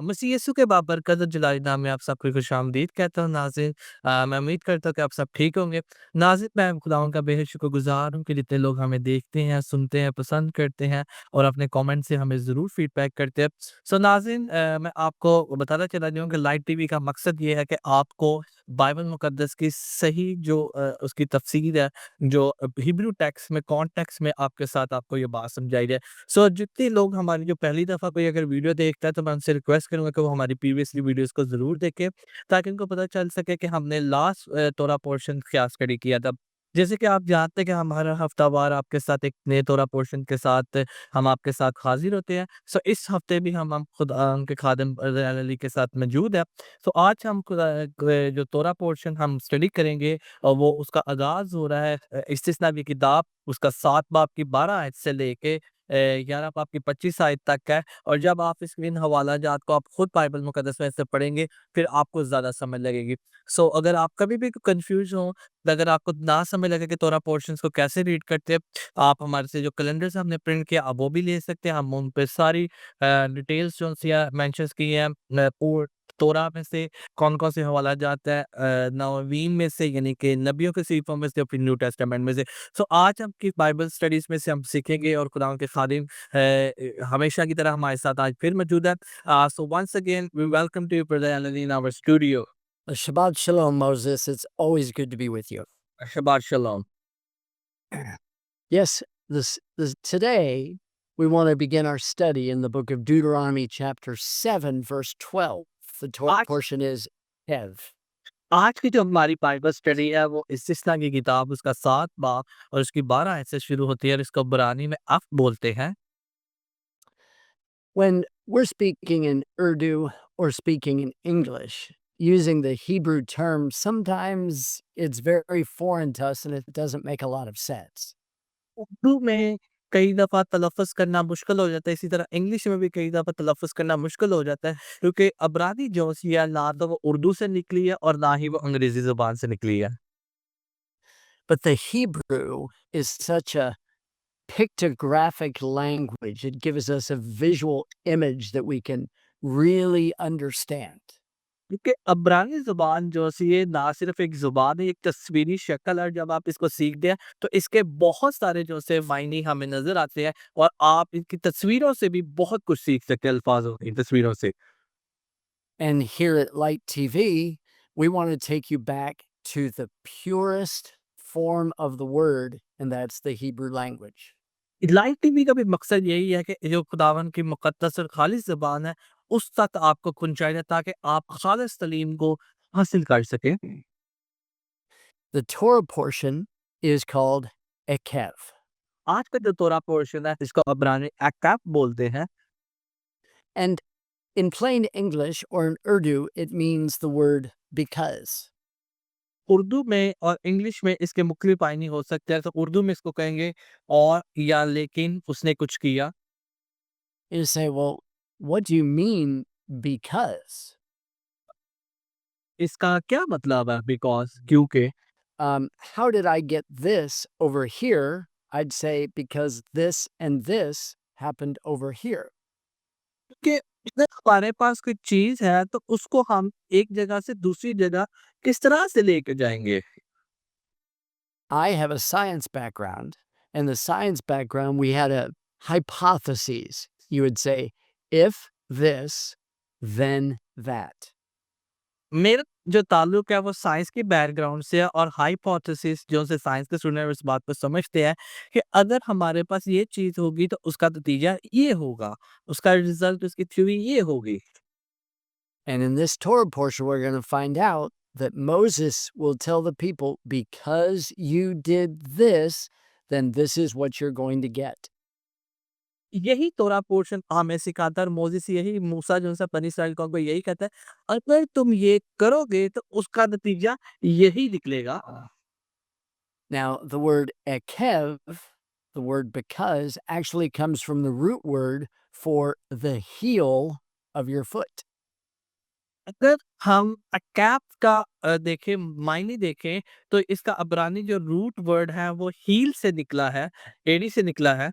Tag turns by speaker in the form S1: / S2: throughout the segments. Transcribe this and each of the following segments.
S1: मसीह यीशु के बाबरकत जलाली नाम में आप सबको खुशामदीद कहता हूँ नाज़रीन। मैं उम्मीद करता हूँ कि आप सब ठीक होंगे। नाज़रीन, मैं खुदावंद का बेहद शुक्रगुज़ार हूँ कि जितने लोग हमें देखते हैं, सुनते हैं, पसंद करते हैं और अपने कमेंट से हमें ज़रूर फीडबैक करते हैं। सो नाज़रीन, मैं आपको बताना चाहता हूँ कि लाइट टीवी का मकसद ये है कि आपको बाइबल मुकद्दस की सही जो उसकी तफसीर है, जो हिब्रू टेक्स्ट में, कॉन्टेक्स्ट में आपके साथ आपको ये बात समझाई जाए। सो जितने लोग हमारी जो पहली दफ़ा कोई अगर वीडियो देखता है तो मैं उनसे रिक्वेस्ट करूँगा कि वो हमारी प्रीवियसली वीडियोज़ को ज़रूर देखें, ताकि उनको पता चल सके कि हमने लास्ट तोरा पोर्शन क्या स्टडी किया था। जैसे कि आप जानते हैं कि हम हर हफ्तावार आपके साथ एक नए तोरा पोर्शन के साथ हम आपके साथ हाज़िर होते हैं। सो इस हफ्ते भी हम खुदा उनके खादिम अली के साथ मौजूद है। तो आज हम खुदा जो तोरा पोर्शन हम स्टडी करेंगे और वो उसका आगाज़ हो रहा है इस्तिस्ना की किताब, उसका 7 बाब की 12 आयत से लेके 11 बाब की 25 आयत तक है। और जब आप इन हवाला जात को आप खुद बाइबल मुकद्दस में से पढ़ेंगे, फिर आपको ज़्यादा समझ लगेगी। सो अगर आप कभी भी कंफ्यूज हो, अगर आपको ना समझ लगे कि तोरा पोर्शंस को कैसे रीड करते हैं, आप हमारे से जो कैलेंडर्स हमने प्रिंट किया आप वो भी ले सकते हैं। हम उन पे सारी डिटेल्स जो सी मेंशंस की हैं, तोरा में से कौन-कौन से हवाला जात है, नवीन में से यानी कि नबियों के सीफों में से, और फिर न्यू टेस्टामेंट में से। सो आज हम की बाइबल स्टडीज़ में से हम सीखेंगे और खुदावंद के खादिम हमेशा की तरह हमारे साथ आज फिर मौजूद है। So once again we welcome to you brother Alan in our studio.
S2: Shabbat Shalom, Moses. It's always good to be with you.
S1: शब्बात शलोम।
S2: Yes, this today we want to begin our study in the book of Deuteronomy, chapter 7, verse 12. The
S1: आज
S2: portion is Hev.
S1: आज की जो हमारी Bible study है वो इस्तिस्ना की किताब उसका 7 बाब और उसकी 12 आयत से शुरू होती है और इसको इब्रानी में अफ़ बोलते हैं।
S2: When we're speaking in Urdu or speaking in English, using the Hebrew term, sometimes it's very foreign to us and it doesn't make a lot of sense.
S1: Urdu में कई दफ़ा तलफ़्फ़ुज़ करना मुश्किल हो जाता है, इसी तरह इंग्लिश में भी कई दफ़ा तलफ़्फ़ुज़ करना मुश्किल हो जाता है, क्योंकि अबरानी जो सी है ना तो वो उर्दू से निकली है और ना ही वो अंग्रेज़ी ज़ुबान से निकली है।
S2: But the Hebrew is such a pictographic language. It gives us a visual image that we can really understand.
S1: क्योंकि अब्रानी ज़ुबान जो सी है ना सिर्फ़ एक ज़ुबान है, एक तस्वीरी शक्ल है। जब आप इसको सीखते हैं तो इसके बहुत सारे जो से मायने हमें नज़र आते हैं और आप इनकी तस्वीरों से भी बहुत कुछ सीख सकते हैं, अल्फ़ाज़ों की तस्वीरों से।
S2: And here at Light TV, we want to take you back to the purest form of the word, and that's the Hebrew language.
S1: Live TV का भी मकसद यही है कि जो खुदावन की मुक़द्दस और खालिस ज़ुबान है, उस तक आपको पहुँचाया जाए ताकि आप खालिस तलीम को हासिल कर सकें।
S2: The Torah portion is called Ekev.
S1: आज का जो तोरा पोर्शन है इसको अब्रानी अकाप बोलते हैं।
S2: And in plain English or in Urdu, it means the word because.
S1: Urdu में और इंग्लिश में इसके मुख्तलिफ मायने हो सकते हैं। तो उर्दू में इसको कहेंगे और या लेकिन उसने कुछ किया।
S2: You say, well, what do you mean because?
S1: इसका क्या मतलब है बिकॉज़ क्योंकि।
S2: How did I get this over here? I'd say because this and this happened over here.
S1: कि अगर हमारे पास कोई चीज़ है तो उसको हम एक जगह से दूसरी जगह किस तरह से लेके जाएँगे?
S2: I have a science background, and the science background, we had a hypothesis. You would say, if this, then that.
S1: मेरा जो ताल्लुक है वो साइंस के बैकग्राउंड से है और हाइपोथेसिस जो से साइंस के स्टूडेंट इस बात को समझते हैं कि अगर हमारे पास ये चीज़ होगी तो उसका नतीजा ये होगा, उसका रिज़ल्ट उसकी थ्योरी ये होगी।
S2: And in this Torah portion, we're going to find out that Moses will tell the people, because you did this, then this is what you're going to get.
S1: यही तोरा पोर्शन हमें सिखाता है और Moses यही मूसा जो है बनी इस्राइल कौम को यही कहता है, अगर तुम ये करोगे तो उसका नतीजा यही निकलेगा।
S2: Now, the word ekev, the word because, actually comes from the root word for the heel of your foot.
S1: अगर हम अकैप का देखें मायने देखें तो इसका अब्रानी जो रूट वर्ड है वो हील से निकला है, एड़ी से निकला है।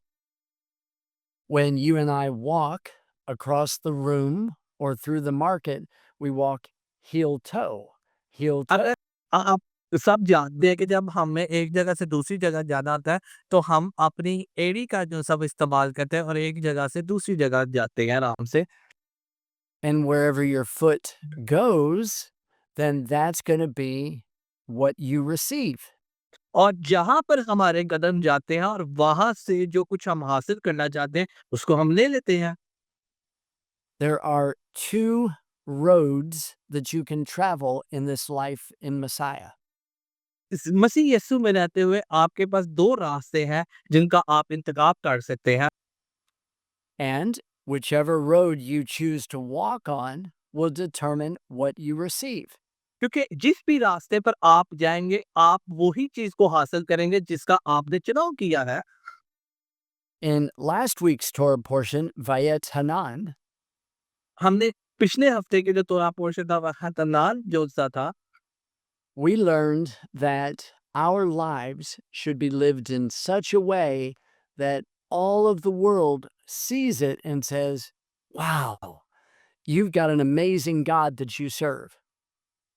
S2: When you and I walk across the room or through the market, we walk heel toe. Heel toe.
S1: अगर आप सब जानते हैं कि जब हमें एक जगह से दूसरी जगह जाना होता है, तो हम अपनी एड़ी का जो सब इस्तेमाल करते हैं और एक जगह से दूसरी जगह जाते हैं आराम से।
S2: And wherever your foot goes, then that's going to be what you receive.
S1: और जहाँ पर हमारे कदम जाते हैं और वहाँ से जो कुछ हम हासिल करना चाहते हैं, उसको हम ले लेते हैं।
S2: There are two roads that you can travel in this life in Messiah.
S1: इस मसीह यीशु में रहते हुए आपके पास 2 रास्ते हैं, जिनका आप इंतखाब कर सकते हैं।
S2: And whichever road you choose to walk on will determine what you receive.
S1: क्योंकि जिस भी रास्ते पर आप जाएँगे, आप वही चीज़ को हासिल करेंगे जिसका आपने चुनाव किया है।
S2: In last week's Torah portion, Vayet Hanan,
S1: हमने पिछले हफ्ते के जो तोरा पोर्शन था वह खतरनाक जोसा था।
S2: we learned that our lives should be lived in such a way that all of the world sees it and says, "Wow, you've got an amazing God that you serve."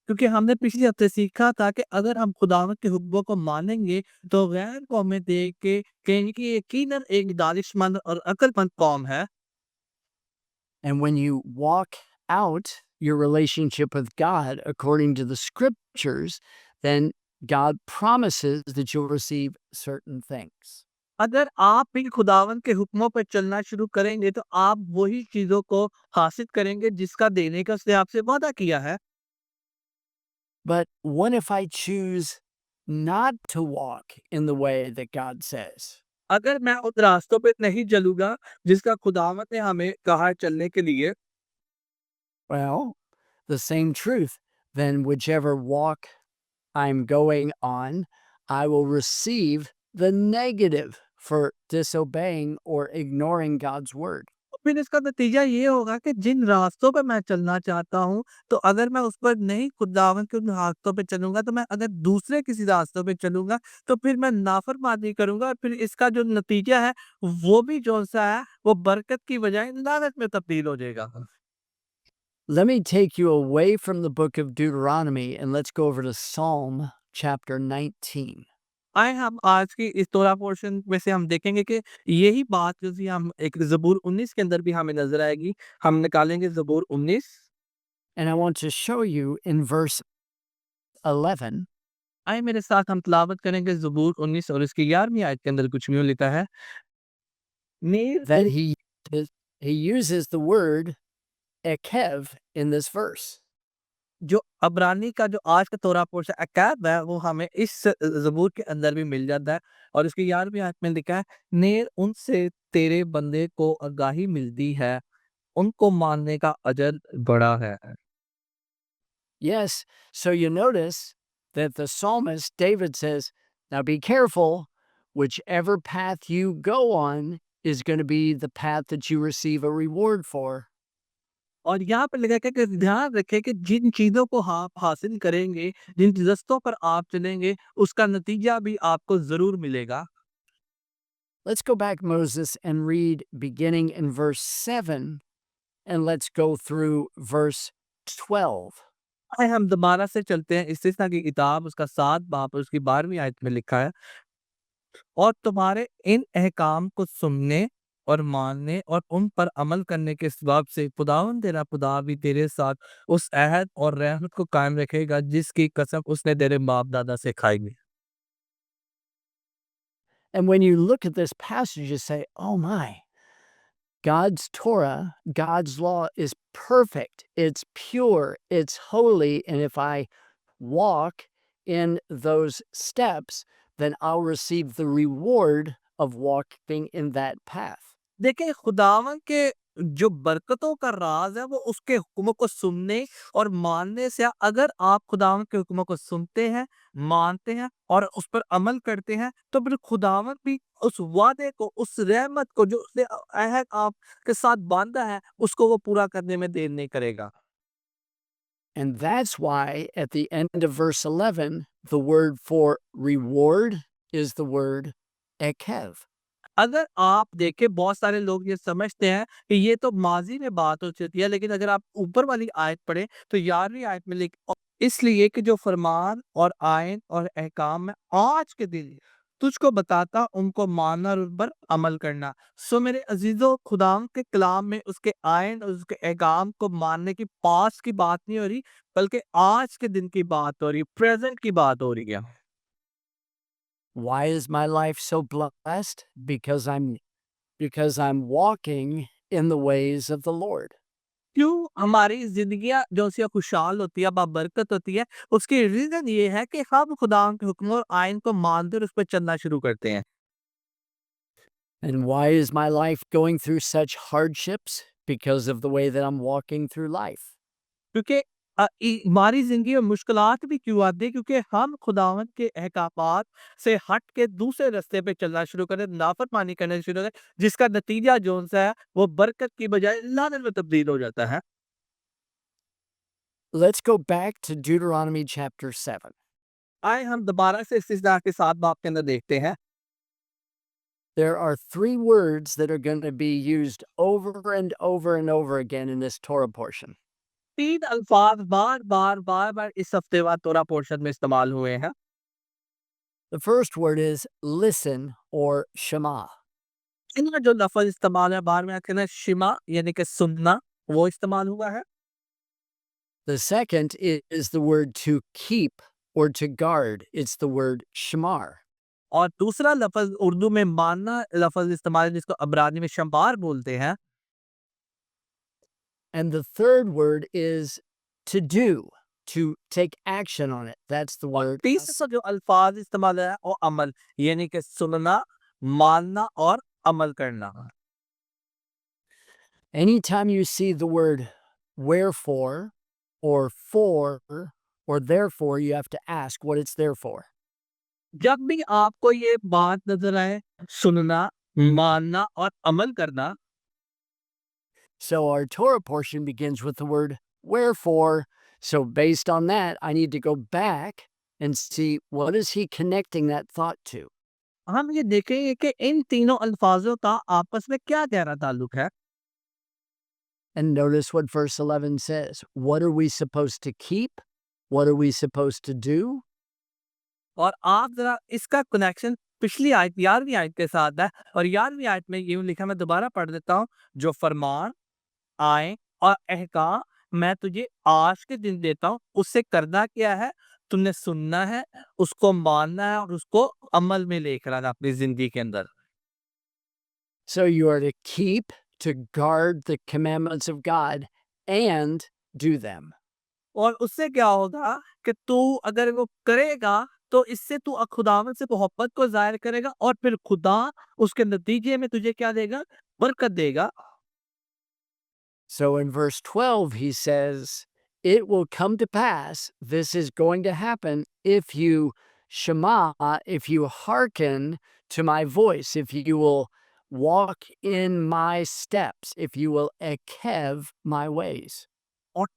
S1: क्योंकि हमने पिछले हफ्ते सीखा था कि अगर हम खुदावंद के हुक्मों को मानेंगे, तो गैर कौमें देख के कहेंगी कि यकीनन एक दानिशमंद और अक्लमंद कौम है।
S2: And when you walk out your relationship with God according to the scriptures, then God promises that you'll receive certain things.
S1: अगर आप भी खुदावंद के हुक्मों पर चलना शुरू करेंगे, तो आप वही चीज़ों को हासिल करेंगे जिसका देने का उसने आपसे वादा किया है।
S2: But what if I choose not to walk in the way that God says?
S1: अगर मैं उन रास्तों पे नहीं चलूँगा, जिसका खुदावंद ने हमें कहा है चलने के लिए,
S2: Well, the same truth. Then, whichever walk I'm going on, I will receive the negative for disobeying or ignoring God's word.
S1: तो फिर इसका नतीजा ये होगा कि जिन रास्तों पे मैं चलना चाहता हूँ, तो अगर मैं उस पर नहीं खुदावंद के उन रास्तों पे चलूँगा, तो मैं अगर दूसरे किसी रास्तों पे चलूँगा, तो फिर मैं नाफरमानी करूँगा और फिर इसका जो नतीजा है, वो भी जो-सा है, वो बरकत की बजाय लानत में तब्दील हो जाएगा।
S2: Let me take you away from the book of Deuteronomy and let's go over to Psalm chapter 19.
S1: आए हम आज की इस तोरा पोर्शन में से हम देखेंगे कि यही बात जो थी हम एक ज़बूर 19 के अंदर भी हमें नज़र आएगी। हम निकालेंगे ज़बूर 19।
S2: And I want to show you in verse 11
S1: आइए मेरे साथ हम तिलावत करेंगे ज़बूर 19 और इसकी 11वीं आयत के अंदर कुछ यूँ लिखा है। नीर
S2: that he uses the word ekev in this verse.
S1: जो अब्रानी का जो आज का तोरा पोर्शन अकाब है, वो हमें इस ज़बूर के अंदर भी मिल जाता है और इसकी 11वीं आयत में लिखा है, नेर उनसे तेरे बंदे को आगाही मिलती है, उनको मानने का अजर बड़ा है।
S2: Yes, so you notice that the psalmist David says, "Now be careful, whichever path you go on is going to be the path that you receive a reward for."
S1: और यहाँ पे लिखा है कि ध्यान रखें कि जिन चीज़ों को आप हासिल करेंगे, जिन रास्तों पर आप चलेंगे, उसका नतीजा भी आपको ज़रूर मिलेगा।
S2: Let's go back, Moses, and read beginning in verse 7, and let's go through verse 12.
S1: आइए हम दोबारा से चलते हैं इस्तिस्ना की किताब उसका 7 बाब और उसकी 12वीं आयत में लिखा है, और तुम्हारे इन अहकाम को सुनने और मानने और उन पर अमल करने के सबब से खुदावंद तेरा खुदा भी तेरे साथ उस अहद और रहमत को कायम रखेगा जिसकी कसम उसने तेरे बाप-दादा से खाई है।
S2: And when you look at this passage, you say, "Oh my, God's Torah, God's law is perfect, it's pure, it's holy, and if I walk in those steps, then I'll receive the reward of walking in that path."
S1: देखिए खुदावन के जो बरकतों का राज है वो उसके हुक्मों को सुनने और मानने से। अगर आप खुदावन के हुक्मों को सुनते हैं, मानते हैं और उस पर अमल करते हैं, तो फिर खुदावंद भी उस वादे को, उस रहमत को जो उसने अहद आपके साथ बाँधा है, उसको वो पूरा करने में देर नहीं करेगा।
S2: And that's why at the end of verse 11, the word for reward is the word ekev.
S1: अगर आप देखें, बहुत सारे लोग ये समझते हैं कि ये तो माज़ी में बात हो चुकी है, लेकिन अगर आप ऊपर वाली आयत पढ़ें तो 11वीं आयत में इसलिए कि जो फरमान और आयन और अहकाम मैं आज के दिन तुझको बताता, उनको मानना और उन पर अमल करना। सो मेरे अजीजों, खुदाम के कलाम में उसके आयन और उसके अहकाम को मानने की पास की बात नहीं हो रही, बल्कि आज के दिन की बात हो रही है, प्रेजेंट की बात हो रही है।
S2: Why is my life so blessed? Because I'm walking in the ways of the Lord.
S1: क्यों हमारी ज़िंदगियाँ जो सी खुशहाल होती है, बाबरकत होती है, उसकी रीज़न ये है कि हम खुदा के हुक्म और आइन को मानते और उस पे चलना शुरू करते हैं।
S2: And why is my life going through such hardships? Because of the way that I'm walking through life.
S1: क्योंकि हमारी ज़िंदगी में मुश्किलात भी क्यों आती है? क्योंकि हम खुदावंद के अहकामात से हट के दूसरे रास्ते पे चलना शुरू करें, नाफरमानी करना शुरू करें, जिसका नतीजा जो-सा है, वो बरकत की बजाय लानत में तब्दील हो जाता है।
S2: Let's go back to Deuteronomy chapter 7.
S1: आए हम दोबारा से इस्तिज़ा के 7 बाब के अंदर देखते हैं।
S2: There are three words that are going to be used over and over and over again in this Torah portion.
S1: 3 अल्फ़ाज़ बार-बार, बार-बार इस हफ़्ते बाद तोरा पोर्शन में इस्तेमाल हुए हैं।
S2: The first word is listen or shema.
S1: इनका जो लफ़्ज़ इस्तेमाल है बार में आखिर में शिमा यानी कि सुनना, वो इस्तेमाल हुआ है।
S2: The second is the word to keep or to guard. It's the word shamar.
S1: और दूसरा लफ़्ज़ उर्दू में मानना लफ़्ज़ इस्तेमाल है, जिसको अबरानी में शम्बार बोलते हैं।
S2: And the third word is to do, to take action on it. That's the
S1: और
S2: word.
S1: तीसरा जो अल्फ़ाज़ इस्तेमाल है वो अमल, यानी कि सुनना, मानना और अमल करना।
S2: Anytime you see the word wherefore or for or therefore, you have to ask what it's there for.
S1: जब भी आपको ये बात नज़र आए, सुनना, मानना और अमल करना,
S2: So our Torah portion begins with the word wherefore. So based on that, I need to go back and see what is he connecting that thought to.
S1: हम ये देखेंगे कि इन तीनों अल्फ़ाज़ों का आपस में क्या गहरा ताल्लुक है।
S2: And notice what verse 11 says. What are we supposed to keep? What are we supposed to do?
S1: और आप ज़रा इसका कनेक्शन पिछली आयत 11वीं आयत के साथ है, और 11वीं आयत में यूँ लिखा, मैं दोबारा पढ़ देता हूँ, जो फरमान, आएँ और अहकाम मैं तुझे आज के दिन देता हूँ, उससे करना क्या है? तुमने सुनना है, उसको मानना है और उसको अमल में लेकर आना अपनी ज़िंदगी के अंदर।
S2: So you are to keep, to guard the commandments of God and do them.
S1: और उससे क्या होगा कि तू अगर वो करेगा, तो इससे तू खुदावंद से मोहब्बत को ज़ाहिर करेगा और फिर खुदा उसके नतीजे में तुझे क्या देगा? बरकत देगा।
S2: So in verse 12, he says, it will come to pass, this is going to happen if you shema, if you hearken to my voice, if you will walk in my steps, if you will ekev my ways.
S1: और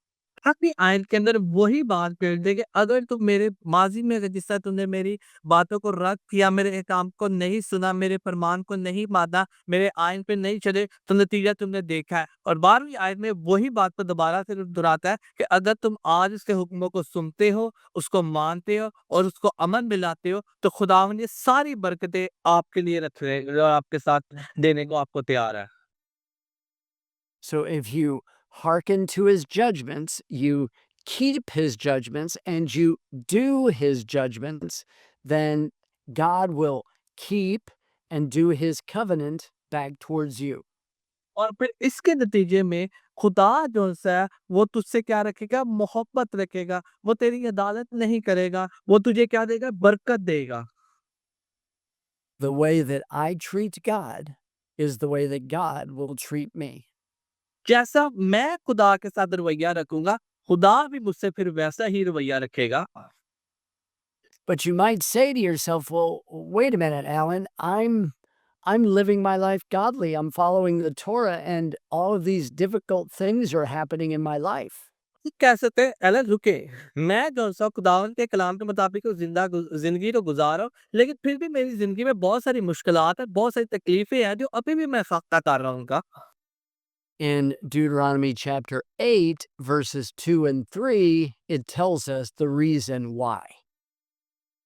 S1: अपनी आयत के अंदर वही बात कर दे कि अगर तुम मेरे माज़ी में, अगर जिस तरह तुमने मेरी बातों को रद्द किया, मेरे काम को नहीं सुना, मेरे फरमान को नहीं माना, मेरे आयन पे नहीं चले, तो नतीजा तुमने देखा है। और 12वीं आयत में वही बात को दोबारा से दोहराता है कि अगर तुम आज उसके हुक्मों को सुनते हो, उसको मानते हो और उसको अमल में लाते हो, तो खुदावंद ये सारी बरकतें आपके लिए रख रहे हैं, और आपके साथ देने को आपको तैयार है।
S2: So if you hearken to his judgments, you keep his judgments, and you do his judgments, then God will keep and do his covenant back towards you.
S1: और फिर इसके नतीजे में खुदा जो-सा है, वो तुझसे क्या रखेगा? मोहब्बत रखेगा। वो तेरी अदालत नहीं करेगा। वो तुझे क्या देगा? बरकत देगा।
S2: The way that I treat God is the way that God will treat me.
S1: जैसा मैं खुदा के साथ रवैया रखूँगा, खुदा भी मुझसे फिर वैसा ही रवैया रखेगा।
S2: But you might say to yourself, well, wait a minute, Alan, I'm living my life godly. I'm following the Torah, and all of these difficult things are happening in my life.
S1: कह सकते हैं Elon रुके, मैं जो-सा खुदावंद के कलाम के मुताबिक ज़िंदगी तो गुज़ार रहा हूँ, लेकिन फिर भी मेरी ज़िंदगी में बहुत सारी मुश्किलात हैं, बहुत सारी तकलीफ़ें हैं जो अभी भी मैं सामना कर रहा हूँ उनका।
S2: In Deuteronomy chapter 8, verses 2 and 3, it tells us the reason why.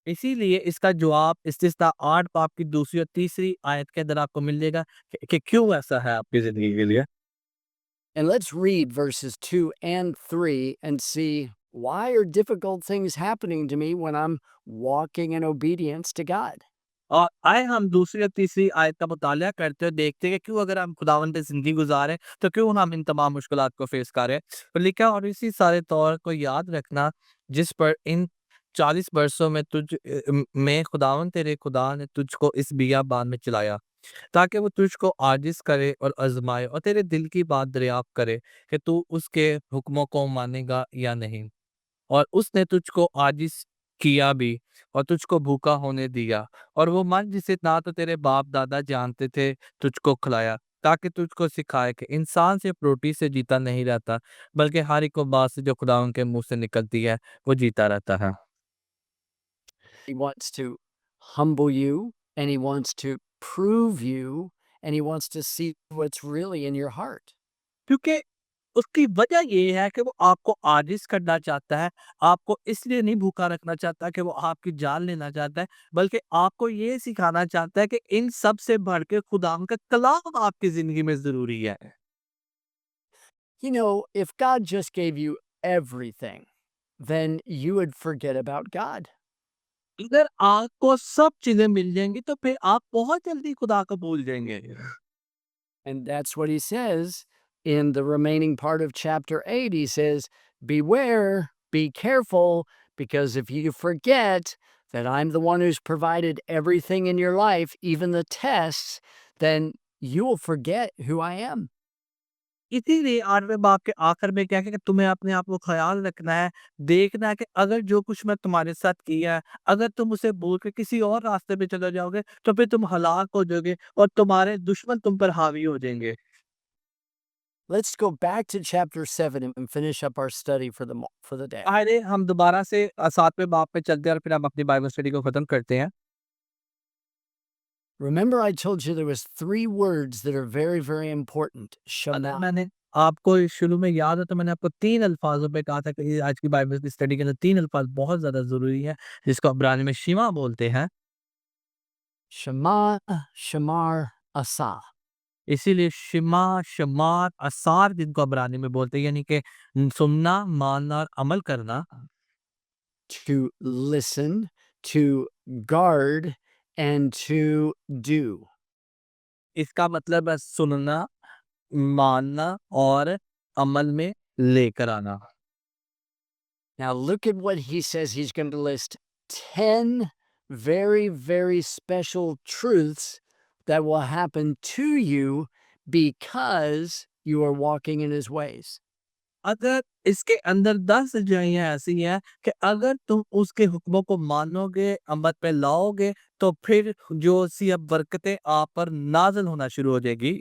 S1: इसीलिए इसका जवाब इस्तिस्ना 8 बाब की दूसरी और तीसरी आयत के अंदर आपको मिलेगा कि क्यों ऐसा है आपकी ज़िंदगी के लिए।
S2: And let's read verses 2 and 3 and see why are difficult things happening to me when I'm walking in obedience to God.
S1: और आए हम दूसरी और तीसरी आयत का मुतालिया करते हुए देखते हैं कि क्यों अगर हम खुदावंद पे ज़िंदगी गुज़ारें, तो क्यों हम इन तमाम मुश्किलात को फ़ेस कर रहे हैं। तो लिखा है और इसी सारे तौर को याद रखना जिस पर इन 40 वर्षों में में खुदावंद तेरे खुदा ने तुझको इस बियाबान में चलाया, ताकि वो तुझको आजिज़ करे और आज़माए और तेरे दिल की बात दरियाफ़्त करे कि तू उसके हुक्मों को मानेगा या नहीं। और उसने तुझको आजिज़ किया भी और तुझको भूखा होने दिया और वो मन जिसे ना तो तेरे बाप-दादा जानते थे, तुझको खिलाया, ताकि तुझको सिखाए कि इंसान सिर्फ़ रोटी से जीता नहीं रहता, बल्कि हर एक वो बात से जो खुदावंद के मुँह से निकलती है, वो जीता रहता है।
S2: He wants to humble you, and He wants to prove you, and He wants to see what's really in your heart.
S1: क्योंकि उसकी वजह ये है कि वो आपको आजिज़ करना चाहता है, आपको इसलिए नहीं भूखा रखना चाहता कि वो आपकी जान लेना चाहता है, बल्कि आपको ये सिखाना चाहता है कि इन सब से बढ़ के खुदावंद का कलाम आपकी ज़िंदगी में ज़रूरी है।
S2: You know, if God just gave you everything, then you would forget about God.
S1: अगर आपको सब चीज़ें मिल जाएँगी, तो फिर आप बहुत जल्दी खुदा को भूल जाएँगे।
S2: And that's what He says in the remaining part of chapter 8. He says, beware, be careful, because if you forget that I'm the one who's provided everything in your life, even the tests, then you will forget who I am.
S1: इसीलिए 8वें बाब के आखिर में क्या है कि तुम्हें अपने आप को ख़याल रखना है, देखना है कि अगर जो कुछ मैं तुम्हारे साथ किया है, अगर तुम उसे भूल के किसी और रास्ते पे चले जाओगे, तो फिर तुम हलाक हो जाओगे और तुम्हारे दुश्मन तुम पर हावी हो जाएँगे।
S2: Let's go back to chapter 7 and finish up our study for the day.
S1: आइए हम दोबारा से 7वें बाब पे चलते हैं और फिर हम अपनी बाइबल स्टडी को ख़त्म करते हैं।
S2: Remember I told you there was 3 words that are very, very important.
S1: अगर
S2: Shema,
S1: मैंने आपको शुरू में याद है तो मैंने आपको 3 अल्फ़ाज़ों पे कहा था कि आज की बाइबल की स्टडी के अंदर 3 अल्फ़ाज़ बहुत ज़्यादा ज़रूरी है, जिसको अब्रानी में शिमा बोलते हैं।
S2: Shema, Shamar, Asa.
S1: इसीलिए शिमा, शमार, असार जिनको अब्रानी में बोलते हैं यानी कि सुनना, मानना और अमल करना।
S2: To listen, to guard, and to do.
S1: इसका मतलब है सुनना, मानना और अमल में लेकर आना।
S2: Now look at what he says. He's going to list 10 very, very special truths that will happen to you because you are walking in his ways.
S1: अगर इसके अंदर 10 सच्चाइयाँ ऐसी हैं कि अगर तुम उसके हुक्मों को मानोगे, अमल पे लाओगे, तो फिर जो सी अब बरकतें आप पर नाज़िल होना शुरू हो जाएगी।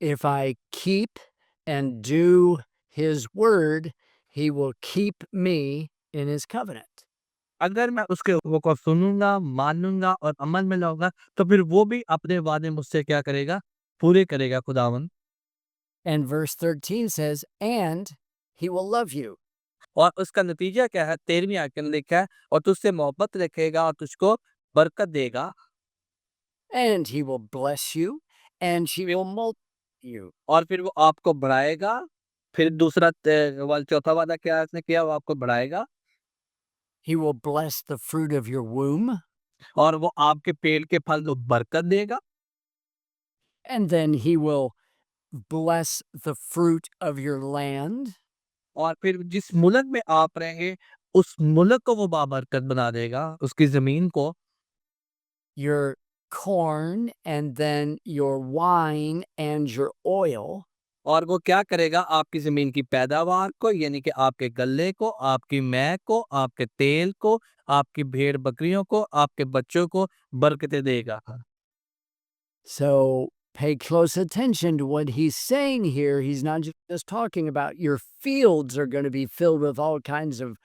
S2: If I keep and do his word, he will keep me in his covenant.
S1: अगर मैं उसके हुक्मों को सुनूँगा, मानूँगा और अमल में लाऊँगा, तो फिर वो भी अपने वादे मुझसे क्या करेगा? पूरे करेगा खुदावंद।
S2: And verse 13 says, and he will love you.
S1: और उसका नतीजा क्या है? 13वीं आयत में लिखा है और तुझसे मोहब्बत रखेगा और तुझको बरकत देगा
S2: And he will bless you, and she will multiply you.
S1: और फिर वो आपको बढ़ाएगा। फिर दूसरा चौथा वादा क्या उसने किया? वो आपको बढ़ाएगा
S2: He will bless the fruit of your womb,
S1: और वो आपके पेट के फल को बरकत देगा
S2: and then he will bless the fruit of your land,
S1: और फिर जिस मुल्क में आप रहेंगे, उस मुल्क को वो बाबरकत बना देगा, उसकी ज़मीन को
S2: your corn, and then your wine and your oil.
S1: और वो क्या करेगा आपकी ज़मीन की पैदावार को यानी कि आपके गल्ले को, आपकी मैं को, आपके तेल को, आपकी भेड़-बकरियों को, आपके बच्चों को बरकतें देगा।
S2: So pay close attention to what he's saying here. He's not just talking about your fields are going to be filled with all kinds of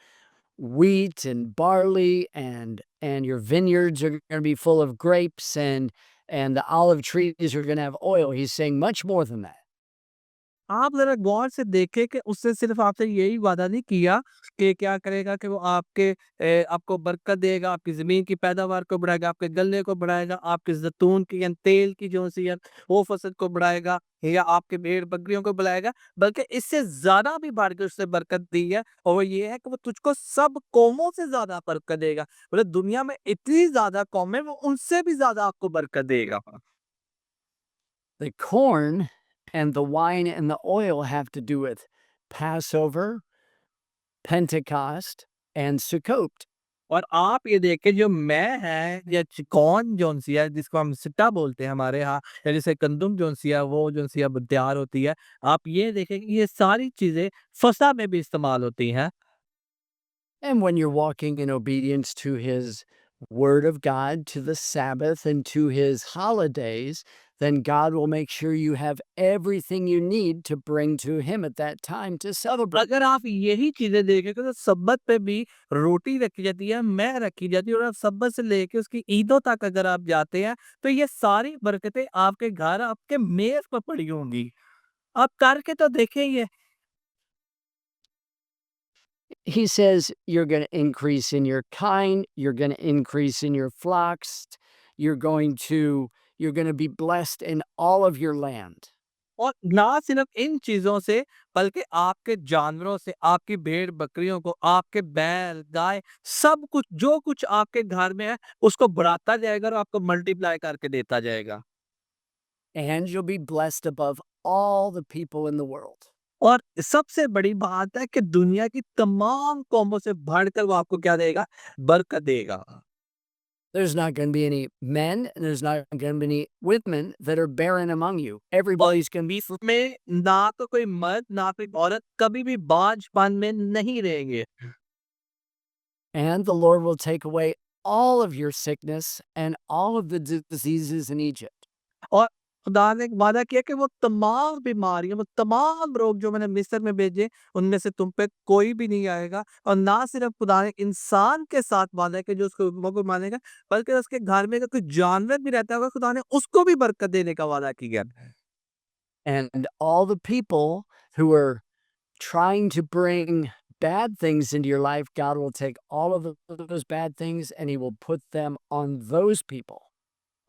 S2: wheat and barley and your vineyards are going to be full of grapes and the olive trees are going to have oil. He's saying much more than that.
S1: आप ज़रा गौर से देखें कि उसने सिर्फ़ आपसे यही वादा नहीं किया कि क्या करेगा कि वो आपको बरकत देगा, आपकी ज़मीन की पैदावार को बढ़ाएगा, आपके गल्ले को बढ़ाएगा, आपके ज़ैतून की या तेल की जो-सी है, वो फसल को बढ़ाएगा या आपके भेड़-बकरियों को बढ़ाएगा, बल्कि इससे ज़्यादा भी बढ़ के उसने बरकत दी है और वो ये है कि वो तुझको सब कौमों से ज़्यादा बरकत देगा। मतलब दुनिया में इतनी ज़्यादा कौमें, वो उनसे भी ज़्यादा आपको बरकत देगा।
S2: The corn and the wine and the oil have to do with Passover, Pentecost, and Sukkot.
S1: और आप ये देखें जो मैं है या चिकौन जौन-सी है जिसको हम सिट्टा बोलते हैं हमारे यहाँ या जैसे गंदुम जौन-सी है वो जौन-सी अब तैयार होती है। आप ये देखें कि ये सारी चीज़ें फ़सह में भी इस्तेमाल होती हैं।
S2: And when you're walking in obedience to his word of God, to the Sabbath, and to his holidays, then God will make sure you have everything you need to bring to him at that time to celebrate.
S1: अगर आप यही चीज़ें देखेंगे तो सब्बत पे भी रोटी रखी जाती है, मैं रखी जाती है और आप सब्बत से लेके उसकी ईदों तक अगर आप जाते हैं, तो ये सारी बरकतें आपके घर, आपके मेज़ पर पड़ी होंगी। आप करके तो देखें ये।
S2: He says you're going to increase in your kind, you're going to increase in your flocks, you're going to be blessed in all of your land.
S1: और ना सिर्फ इन चीज़ों से, बल्कि आपके जानवरों से, आपकी भेड़-बकरियों को, आपके बैल, गाय, सब कुछ जो कुछ आपके घर में है, उसको बढ़ाता जाएगा और आपको मल्टीप्लाई करके देता जाएगा।
S2: And you'll be blessed above all the people in the world.
S1: और सबसे बड़ी बात है कि दुनिया की तमाम कौमों से बढ़कर वो आपको क्या देगा? बरकत देगा।
S2: There's not going to be any men, and there's not going to be any women that are barren among you.
S1: और
S2: Everybody's going to be
S1: इसमें ना तो कोई मर्द, ना कोई औरत कभी भी बाँझपन में नहीं रहेंगे।
S2: and the Lord will take away all of your sickness and all of the diseases in Egypt.
S1: और खुदा ने एक वादा किया कि वो तमाम बीमारियाँ, वो तमाम रोग जो मैंने मिस्र में भेजे, उनमें से तुम पे कोई भी नहीं आएगा। और ना सिर्फ खुदा ने इंसान के साथ वादा है कि जो उसके हुक्मों को मानेगा, बल्कि उसके घर में अगर कोई जानवर भी रहता होगा, खुदा ने उसको भी बरकत देने का वादा किया है।
S2: And all the people who are trying to bring bad things into your life, God will take all of those bad things and He will put them on those people.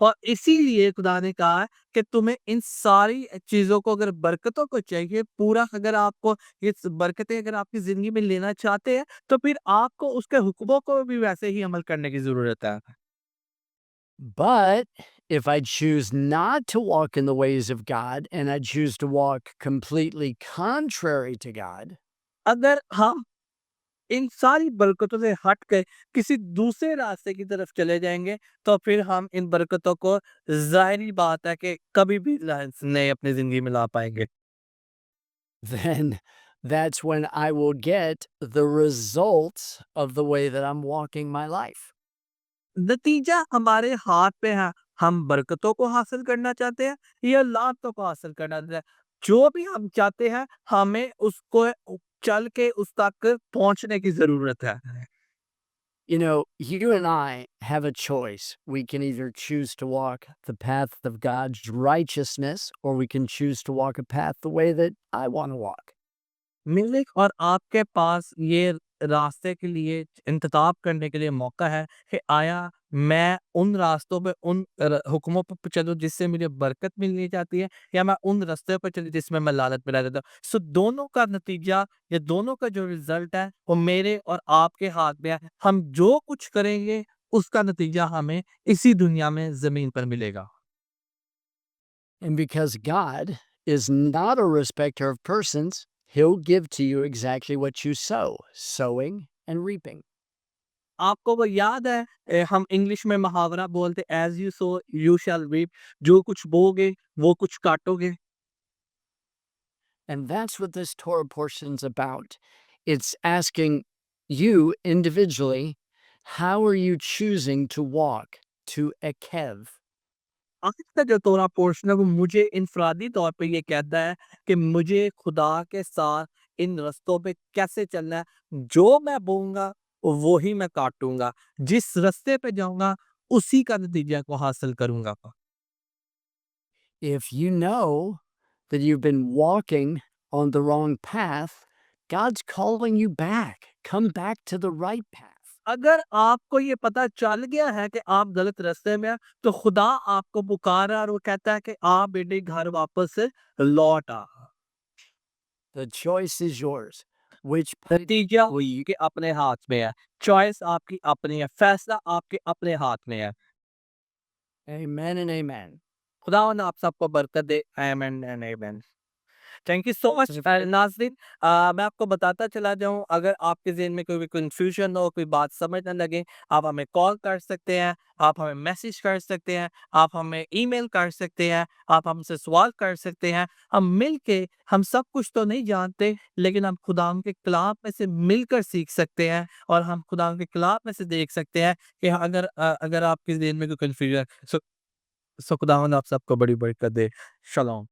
S1: और इसीलिए खुदा ने कहा है कि तुम्हें इन सारी चीज़ों को अगर बरकतों को चाहिए, पूरा अगर आपको ये बरकतें अगर आपकी ज़िंदगी में लेना चाहते हैं, तो फिर आपको उसके हुक्मों को भी वैसे ही अमल करने की ज़रूरत है।
S2: But if I choose not to walk in the ways of God and I choose to walk completely contrary to God,
S1: अगर हम इन सारी बरकतों से हट के किसी दूसरे रास्ते की तरफ चले जाएँगे, तो फिर हम इन बरकतों को ज़ाहिर-सी बात है कि कभी भी नहीं अपनी ज़िंदगी में ला पाएँगे।
S2: then that's when I will get the results of the way that I'm walking my life.
S1: नतीजा हमारे हाथ पे है, हम बरकतों को हासिल करना चाहते हैं या लानतों को हासिल करना चाहते हैं। जो भी हम चाहते हैं, हमें उसको चल के उस तक पहुँचने की ज़रूरत है।
S2: You know, you and I have a choice. We can either choose to walk the path of God's righteousness or we can choose to walk a path the way that I want to walk.
S1: मेरे और आपके पास ये रास्ते के लिए इंतख़ाब करने के लिए मौका है कि आया मैं उन रास्तों पे उन हुक्मों पे चलूँ जिससे मुझे बरकत मिलनी चाहती है या मैं उन रास्ते पर चलूँ जिसमें मैं लालच में रह जाता हूँ। सो दोनों का नतीजा या दोनों का जो रिज़ल्ट है वो मेरे और आपके हाथ में है। हम जो कुछ करेंगे उसका नतीजा हमें इसी दुनिया में ज़मीन पर मिलेगा।
S2: And because God is not a respecter of persons, He'll give to you exactly what you sow, sowing and reaping.
S1: आपको वो याद है हम इंग्लिश में मुहावरा बोलते as you sow you shall reap जो कुछ बोओगे वो कुछ काटोगे।
S2: And that's what this Torah portion's about. It's asking you individually, how are you choosing to walk to Ekev?
S1: आज का जो तोरा पोर्शन है वो मुझे इनफरादी तौर पे ये कहता है कि मुझे खुदा के साथ इन रास्तों पे कैसे चलना है। जो मैं बोऊँगा वो ही मैं काटूँगा। जिस रास्ते पे जाऊँगा उसी का नतीजा को हासिल करूँगा।
S2: If you know that you've been walking on the wrong path, God's calling you back. Come back to the right path.
S1: अगर आपको ये पता चल गया है कि आप गलत रास्ते में हैं, तो खुदा आपको पुकार रहा है और वो कहता है कि आ बेटे घर वापस लौट आ।
S2: The choice is yours. Which path
S1: नतीजा वही कि अपने हाथ में है। चॉइस आपकी अपनी है, फैसला आपके अपने हाथ में है।
S2: Amen and amen.
S1: खुदावंद आप सबको बरकत दे। आमीन एंड आमीन। थैंक यू सो मच नाज़रीन। मैं आपको बताता चला जाऊँ, अगर आपके ज़हन में कोई भी कन्फ्यूजन हो, कोई बात समझ ना लगे, आप हमें कॉल कर सकते हैं, आप हमें मैसेज कर सकते हैं, आप हमें ईमेल कर सकते हैं, आप हमसे सवाल कर सकते हैं। हम मिल के हम सब कुछ तो नहीं जानते, लेकिन हम खुदा के कलाम में से मिलकर सीख सकते हैं और हम खुदा के कलाम में से देख सकते हैं कि अगर आपके ज़हन में कोई कन्फ्यूजन, सो खुदावंद आप सबको बड़ी बरकत दे। शलोम।